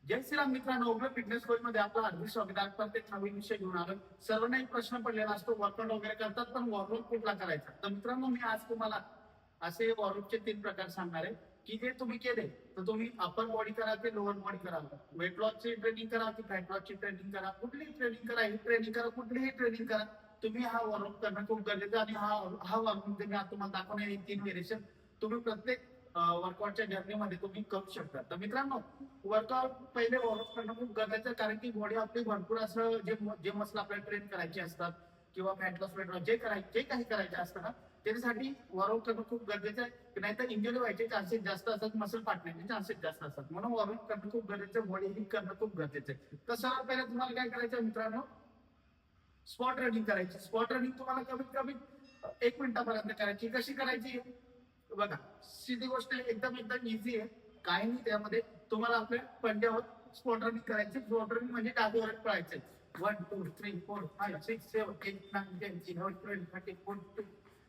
जय श्रीराम मित्रांनो, उग्र fitness coach मध्ये आपलं हार्दिक स्वागत आहे. आपण ते नवीन विषय घेऊन आलो. सर्वांना एक प्रश्न पडलेला असतो, वर्कआउट वगैरे करतात पण वॉर्मअप कुठला करायचा. तर मित्रांनो, मी आज तुम्हाला असे वॉर्मअपचे 3 प्रकार सांगणार आहे की जे तुम्ही केले तर तुम्ही अपर बॉडी करा की लोअर बॉडी करा, वेट लॉसची ट्रेनिंग करा की फॅट लॉसची ट्रेनिंग करा, कुठलीही ट्रेनिंग करा, ही ट्रेनिंग करा, कुठलीही ट्रेनिंग करा, तुम्ही हा वॉर्मअप करणं खूप गरजेचं आहे. आणि हा वॉर्मअप मी आज तुम्हाला दाखवणार आहे 3 व्हेरिएशन तुम्ही प्रत्येक वर्कआउटच्या जर्नीमध्ये तुम्ही करू शकता. तर मित्रांनो, वर्कआउट पहिले वॉर्मअप करणं खूप गरजेचं आहे, कारण की बॉडी आपली भरपूर असं जे मसल आपल्याला ट्रेन करायचे असतात किंवा फॅट लॉस वेट लॉस जे काही करायचे असतं ना, त्याच्यासाठी वॉर्मअप करणं खूप गरजेचं आहे. नाहीतर इंजुरी व्हायचे चान्सेस जास्त असतात, मसल फाटण्याचे चान्सेस जास्त असतात. म्हणून वॉर्मअप करणं खूप गरजेचं आहे, बॉडी हिट करणं खूप गरजेचं आहे. तर सर्वात पहिले तुम्हाला काय करायचं मित्रांनो, स्पॉट रनिंग करायची. स्पॉट रनिंग तुम्हाला कमीत कमी 1 मिनिटापर्यंत करायची. कशी करायची बघा, सीधी गोष्ट आहे, एकदम एकदम इझी आहे. काही नाही त्यामध्ये, तुम्हाला आपल्या पंजावर स्पॉट रनिंग करायची. स्पॉट रनिंग म्हणजे डावीवर पळायचे. 1 2 3 4 5 6 7 8 9 10 11 12 13 14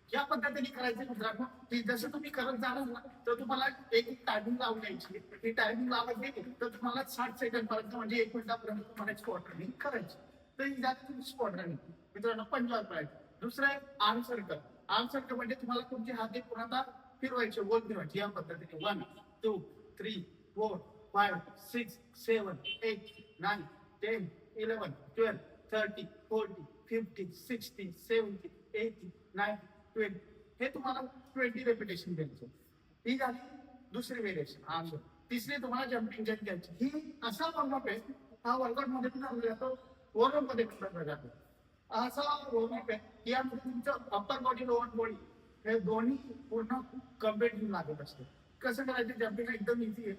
या पद्धतीने करायचं मित्रांनो. की जसं तुम्ही करत जाणार ना, तर तुम्हाला एक टायमिंग लावून द्यायची. ती टायमिंग लावायची तर तुम्हाला 60 सेकंड पर्यंत म्हणजे 1 मिनिटापर्यंत तुम्हाला स्पॉट रनिंग करायची. तर ही झाली तुम्ही स्पॉट रनिंग मित्रांनो, पंजावर पळायचं. दुसरं आहे आर्म सर्कल. आर्म सर्कल म्हणजे तुम्हाला तुमची हात पूर्ण फिरवायचे, गोल फिरवायचे या पद्धतीने. 1 2 3 4 5 6 7 8 9 10 11 12 30 40 50 60 70 80 90 20. हे तुम्हाला 20 रेपिटेशन द्यायचं. ही झाली दुसरी व्हेरिएशन आर्म. तिसरी तुम्हाला जम्पिंग जॅक घ्यायची. ही असा वर्कआउट आहे, हा वर्कआउट मध्ये पण आपला जातो, वॉर्मअप मध्ये पण आपला जातो. असा वॉर्मअप आहे की यामध्ये तुमचं अप्पर बॉडी लोअर बॉडी हे दोन्ही पूर्ण कम्प्लीट लागत असते. कसं करायचं जम्पिंग एकदम इझी आहे.